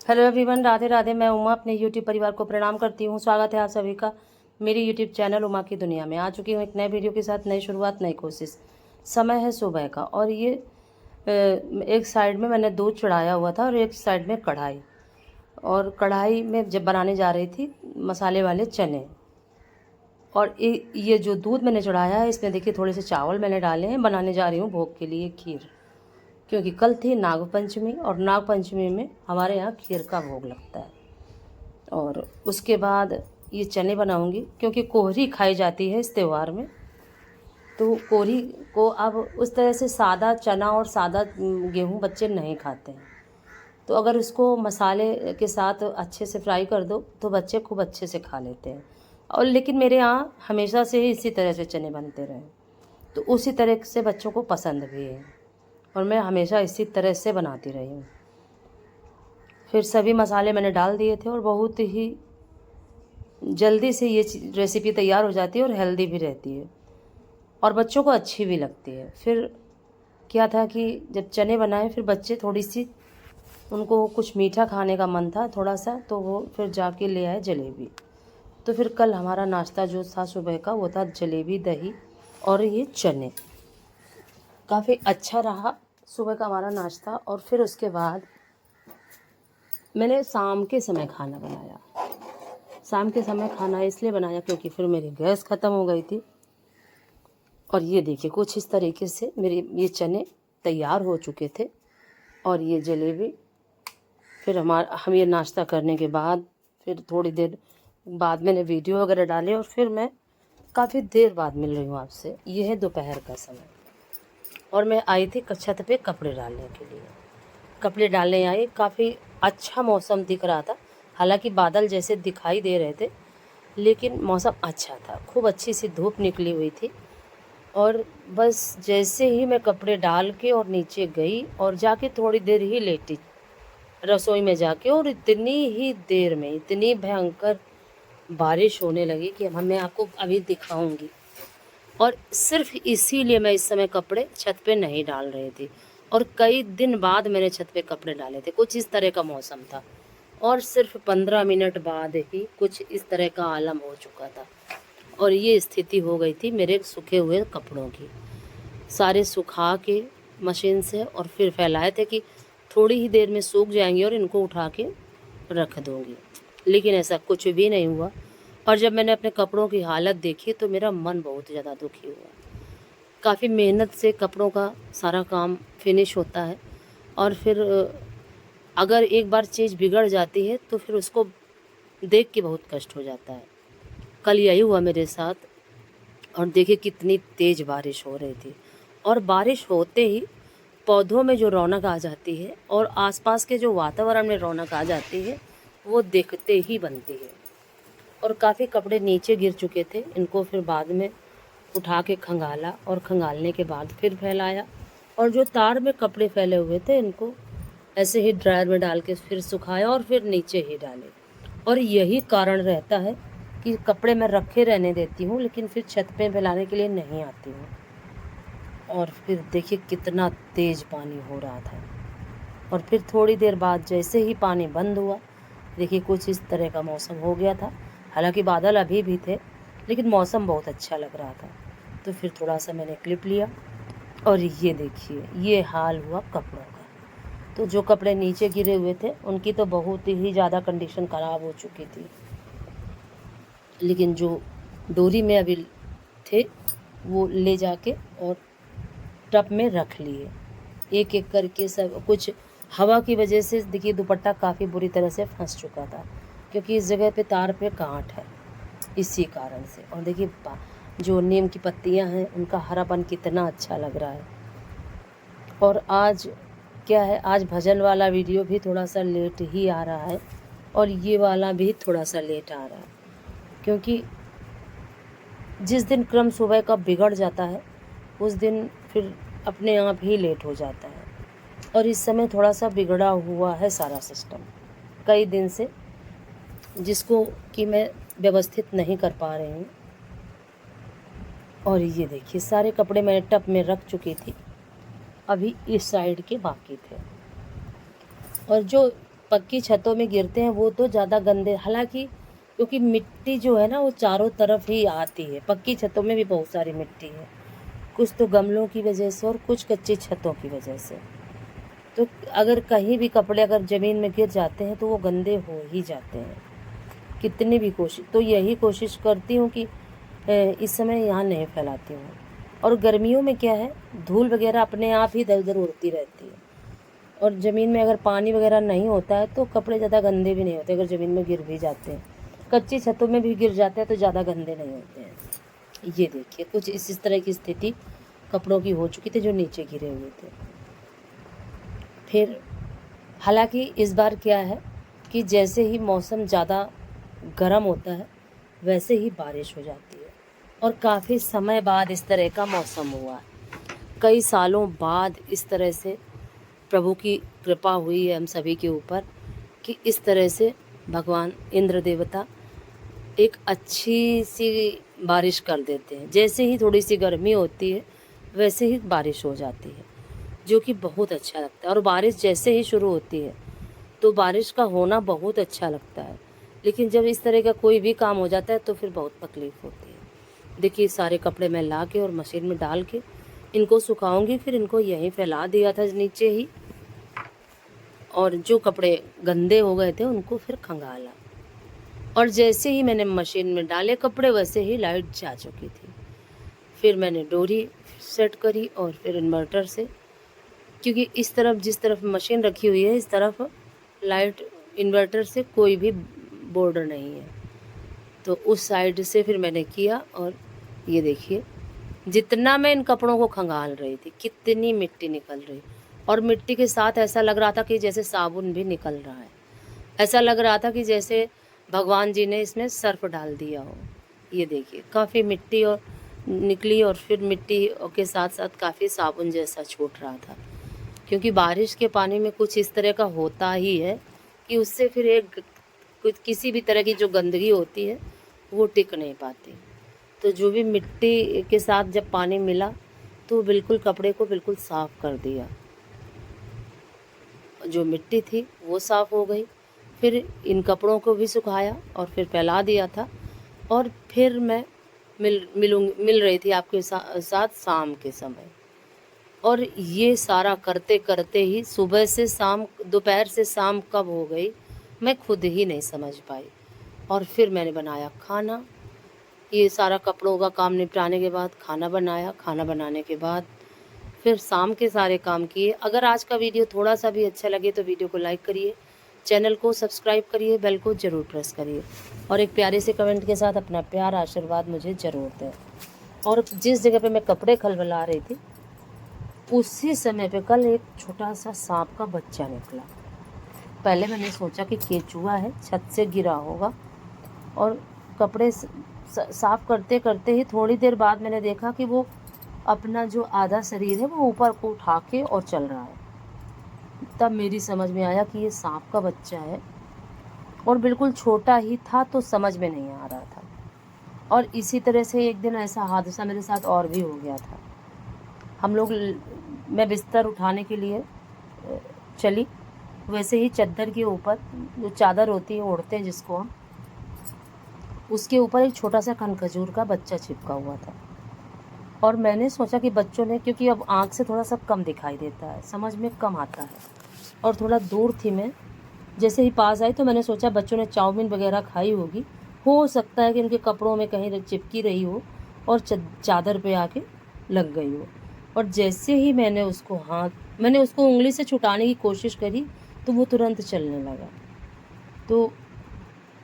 Hello everyone, Radhe Radhe. मैं उमा अपने YouTube परिवार को प्रणाम करती हूँ। स्वागत है आप सभी का मेरी यूट्यूब चैनल उमा की दुनिया में। आ चुकी हूँ एक नए वीडियो के साथ, नई शुरुआत, नई कोशिश। समय है सुबह का और ये एक साइड में मैंने दूध चढ़ाया हुआ था और एक साइड में कढ़ाई, और कढ़ाई में जब बनाने जा रही थी मसाले वाले चने। और ये जो दूध मैंने चढ़ाया है इसमें देखिए थोड़े से चावल मैंने डाले हैं। बनाने जा रही हूँ भोग के लिए खीर, क्योंकि कल थी नाग पंचमी और नाग पंचमी में हमारे यहाँ खीर का भोग लगता है। और उसके बाद ये चने बनाऊंगी, क्योंकि कोहरी खाई जाती है इस त्यौहार में। तो कोहरी को अब उस तरह से सादा चना और सादा गेहूँ बच्चे नहीं खाते हैं, तो अगर उसको मसाले के साथ अच्छे से फ्राई कर दो तो बच्चे खूब अच्छे से खा लेते हैं। और लेकिन मेरे यहाँ हमेशा से ही इसी तरह से चने बनते रहे, तो उसी तरह से बच्चों को पसंद भी है और मैं हमेशा इसी तरह से बनाती रही हूँ। फिर सभी मसाले मैंने डाल दिए थे और बहुत ही जल्दी से ये रेसिपी तैयार हो जाती है और हेल्दी भी रहती है और बच्चों को अच्छी भी लगती है। फिर क्या था कि जब चने बनाए फिर बच्चे थोड़ी सी, उनको कुछ मीठा खाने का मन था थोड़ा सा, तो वो फिर जाके ले आए जलेबी। तो फिर कल हमारा नाश्ता जो था सुबह का वो था जलेबी, दही और ये चने। काफ़ी अच्छा रहा सुबह का हमारा नाश्ता। और फिर उसके बाद मैंने शाम के समय खाना बनाया। शाम के समय खाना इसलिए बनाया क्योंकि फिर मेरी गैस ख़त्म हो गई थी। और ये देखिए कुछ इस तरीके से मेरे ये चने तैयार हो चुके थे और ये जलेबी। फिर हम ये नाश्ता करने के बाद फिर थोड़ी देर बाद मैंने वीडियो वगैरह डाले और फिर मैं काफ़ी देर बाद मिल रही हूँ आपसे। ये है दोपहर का समय और मैं आई थी छत पे कपड़े डालने के लिए। कपड़े डालने आई, काफ़ी अच्छा मौसम दिख रहा था। हालांकि बादल जैसे दिखाई दे रहे थे लेकिन मौसम अच्छा था, खूब अच्छी सी धूप निकली हुई थी। और बस जैसे ही मैं कपड़े डाल के और नीचे गई और जाके थोड़ी देर ही लेटी रसोई में जाके, और इतनी ही देर में इतनी भयंकर बारिश होने लगी कि मैं आपको अभी दिखाऊंगी। और सिर्फ इसीलिए मैं इस समय कपड़े छत पे नहीं डाल रही थी और कई दिन बाद मैंने छत पे कपड़े डाले थे। कुछ इस तरह का मौसम था और सिर्फ 15 मिनट बाद ही कुछ इस तरह का आलम हो चुका था और ये स्थिति हो गई थी मेरे सूखे हुए कपड़ों की। सारे सुखा के मशीन से और फिर फैलाए थे कि थोड़ी ही देर में सूख जाएंगे और इनको उठा के रख दूँगी, लेकिन ऐसा कुछ भी नहीं हुआ। और जब मैंने अपने कपड़ों की हालत देखी तो मेरा मन बहुत ज़्यादा दुखी हुआ। काफ़ी मेहनत से कपड़ों का सारा काम फिनिश होता है और फिर अगर एक बार चीज़ बिगड़ जाती है तो फिर उसको देख के बहुत कष्ट हो जाता है। कल यही हुआ मेरे साथ और देखिए कितनी तेज़ बारिश हो रही थी और बारिश होते ही पौधों में जो रौनक आ जाती है और आसपास के जो वातावरण में रौनक आ जाती है वो देखते ही बनती है। और काफ़ी कपड़े नीचे गिर चुके थे, इनको फिर बाद में उठा के खंगाला और खंगालने के बाद फिर फैलाया। और जो तार में कपड़े फैले हुए थे इनको ऐसे ही ड्रायर में डाल के फिर सुखाया और फिर नीचे ही डाले। और यही कारण रहता है कि कपड़े मैं रखे रहने देती हूँ लेकिन फिर छत पे फैलाने के लिए नहीं आती हूँ। और फिर देखिए कितना तेज़ पानी हो रहा था और फिर थोड़ी देर बाद जैसे ही पानी बंद हुआ देखिए कुछ इस तरह का मौसम हो गया था। हालांकि बादल अभी भी थे लेकिन मौसम बहुत अच्छा लग रहा था। तो फिर थोड़ा सा मैंने क्लिप लिया और ये देखिए ये हाल हुआ कपड़ों का। तो जो कपड़े नीचे गिरे हुए थे उनकी तो बहुत ही ज़्यादा कंडीशन ख़राब हो चुकी थी, लेकिन जो डोरी में अभी थे वो ले जाके और टब में रख लिए एक एक करके। सब कुछ हवा की वजह से देखिए दुपट्टा काफ़ी बुरी तरह से फंस चुका था, क्योंकि इस जगह पे तार पे गांठ है इसी कारण से। और देखिए जो नीम की पत्तियां हैं उनका हरापन कितना अच्छा लग रहा है। और आज क्या है, आज भजन वाला वीडियो भी थोड़ा सा लेट ही आ रहा है और ये वाला भी थोड़ा सा लेट आ रहा है, क्योंकि जिस दिन क्रम सुबह का बिगड़ जाता है उस दिन फिर अपने आप ही लेट हो जाता है। और इस समय थोड़ा सा बिगड़ा हुआ है सारा सिस्टम कई दिन से, जिसको कि मैं व्यवस्थित नहीं कर पा रही हूँ। और ये देखिए सारे कपड़े मैंने टब में रख चुकी थी, अभी इस साइड के बाकी थे। और जो पक्की छतों में गिरते हैं वो तो ज़्यादा गंदे, हालांकि क्योंकि मिट्टी जो है ना वो चारों तरफ ही आती है। पक्की छतों में भी बहुत सारी मिट्टी है, कुछ तो गमलों की वजह से और कुछ कच्ची छतों की वजह से। तो अगर कहीं भी कपड़े अगर ज़मीन में गिर जाते हैं तो वो गंदे हो ही जाते हैं, कितनी भी कोशिश। तो यही कोशिश करती हूँ कि इस समय यहाँ नहीं फैलाती हूँ। और गर्मियों में क्या है, धूल वगैरह अपने आप ही इधर उधर उड़ती रहती है। और ज़मीन में अगर पानी वगैरह नहीं होता है तो कपड़े ज़्यादा गंदे भी नहीं होते, अगर ज़मीन में गिर भी जाते हैं। कच्ची छतों में भी गिर जाते हैं तो ज़्यादा गंदे नहीं होते हैं। ये देखिए कुछ इस तरह की स्थिति कपड़ों की हो चुकी थी जो नीचे गिरे हुए थे। फिर हालांकि इस बार क्या है कि जैसे ही मौसम ज़्यादा गर्म होता है वैसे ही बारिश हो जाती है, और काफ़ी समय बाद इस तरह का मौसम हुआ है। कई सालों बाद इस तरह से प्रभु की कृपा हुई है हम सभी के ऊपर कि इस तरह से भगवान इंद्र देवता एक अच्छी सी बारिश कर देते हैं। जैसे ही थोड़ी सी गर्मी होती है वैसे ही बारिश हो जाती है, जो कि बहुत अच्छा लगता है। और बारिश जैसे ही शुरू होती है तो बारिश का होना बहुत अच्छा लगता है, लेकिन जब इस तरह का कोई भी काम हो जाता है तो फिर बहुत तकलीफ़ होती है। देखिए सारे कपड़े मैं ला के और मशीन में डाल के इनको सुखाऊंगी, फिर इनको यहीं फैला दिया था नीचे ही, और जो कपड़े गंदे हो गए थे उनको फिर खंगाला। और जैसे ही मैंने मशीन में डाले कपड़े वैसे ही लाइट जा चुकी थी। फिर मैंने डोरी सेट करी और फिर इन्वर्टर से, क्योंकि इस तरफ जिस तरफ मशीन रखी हुई है इस तरफ लाइट इन्वर्टर से कोई भी बॉर्डर नहीं है, तो उस साइड से फिर मैंने किया। और ये देखिए जितना मैं इन कपड़ों को खंगाल रही थी कितनी मिट्टी निकल रही, और मिट्टी के साथ ऐसा लग रहा था कि जैसे साबुन भी निकल रहा है। ऐसा लग रहा था कि जैसे भगवान जी ने इसमें सर्फ डाल दिया हो। ये देखिए काफ़ी मिट्टी और निकली, और फिर मिट्टी के साथ साथ काफ़ी साबुन जैसा छूट रहा था, क्योंकि बारिश के पानी में कुछ इस तरह का होता ही है कि उससे फिर एक कुछ किसी भी तरह की जो गंदगी होती है वो टिक नहीं पाती। तो जो भी मिट्टी के साथ जब पानी मिला तो बिल्कुल कपड़े को बिल्कुल साफ़ कर दिया, जो मिट्टी थी वो साफ़ हो गई। फिर इन कपड़ों को भी सुखाया और फिर फैला दिया था, और फिर मैं मिल रही थी आपके साथ शाम के समय। और ये सारा करते करते ही सुबह से शाम, दोपहर से शाम कब हो गई मैं खुद ही नहीं समझ पाई। और फिर मैंने बनाया खाना। ये सारा कपड़ों का काम निपटाने के बाद खाना बनाया, खाना बनाने के बाद फिर शाम के सारे काम किए। अगर आज का वीडियो थोड़ा सा भी अच्छा लगे तो वीडियो को लाइक करिए, चैनल को सब्सक्राइब करिए, बेल को ज़रूर प्रेस करिए, और एक प्यारे से कमेंट के साथ अपना प्यार आशीर्वाद मुझे ज़रूर दें। और जिस जगह पे मैं कपड़े खलबला रही थी उसी समय पे कल एक छोटा सा सांप का बच्चा निकला। पहले मैंने सोचा कि केचुआ है, छत से गिरा होगा, और कपड़े साफ़ करते करते ही थोड़ी देर बाद मैंने देखा कि वो अपना जो आधा शरीर है वो ऊपर को उठा के और चल रहा है। तब मेरी समझ में आया कि ये सांप का बच्चा है, और बिल्कुल छोटा ही था तो समझ में नहीं आ रहा था। और इसी तरह से एक दिन ऐसा हादसा मेरे साथ और भी हो गया था। हम लोग मैं बिस्तर उठाने के लिए चली, वैसे ही चद्दर के ऊपर जो चादर होती है ओढ़ते हैं जिसको हम, उसके ऊपर एक छोटा सा खनखजूर का बच्चा चिपका हुआ था। और मैंने सोचा कि बच्चों ने, क्योंकि अब आँख से थोड़ा सा कम दिखाई देता है, समझ में कम आता है, और थोड़ा दूर थी मैं, जैसे ही पास आई तो मैंने सोचा बच्चों ने चाउमीन वगैरह खाई होगी, हो सकता है कि उनके कपड़ों में कहीं चिपकी रही हो और चादर पे आके लग गई हो। और जैसे ही मैंने उसको उंगली से छुटाने की कोशिश करी तो वो तुरंत चलने लगा। तो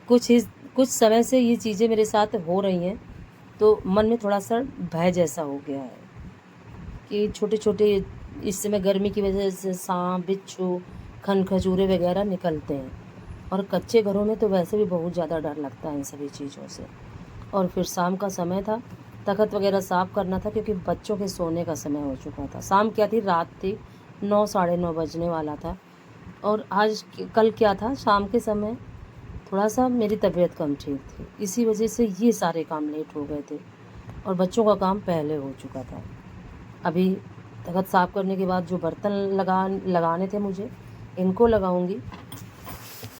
कुछ समय से ये चीज़ें मेरे साथ हो रही हैं, तो मन में थोड़ा सा भय जैसा हो गया है कि छोटे छोटे इस समय गर्मी की वजह से सांप, बिच्छू, खजूरे वगैरह निकलते हैं, और कच्चे घरों में तो वैसे भी बहुत ज़्यादा डर लगता है इन सभी चीज़ों से। और फिर शाम का समय था, तखत वगैरह साफ़ करना था क्योंकि बच्चों के सोने का समय हो चुका था। शाम क्या थी, रात थी, 9 साढ़े 9 बजने वाला था। और कल क्या था, शाम के समय थोड़ा सा मेरी तबीयत कम ठीक थी, इसी वजह से ये सारे काम लेट हो गए थे, और बच्चों का काम पहले हो चुका था। अभी तखत साफ़ करने के बाद जो बर्तन लगाने थे मुझे, इनको लगाऊंगी,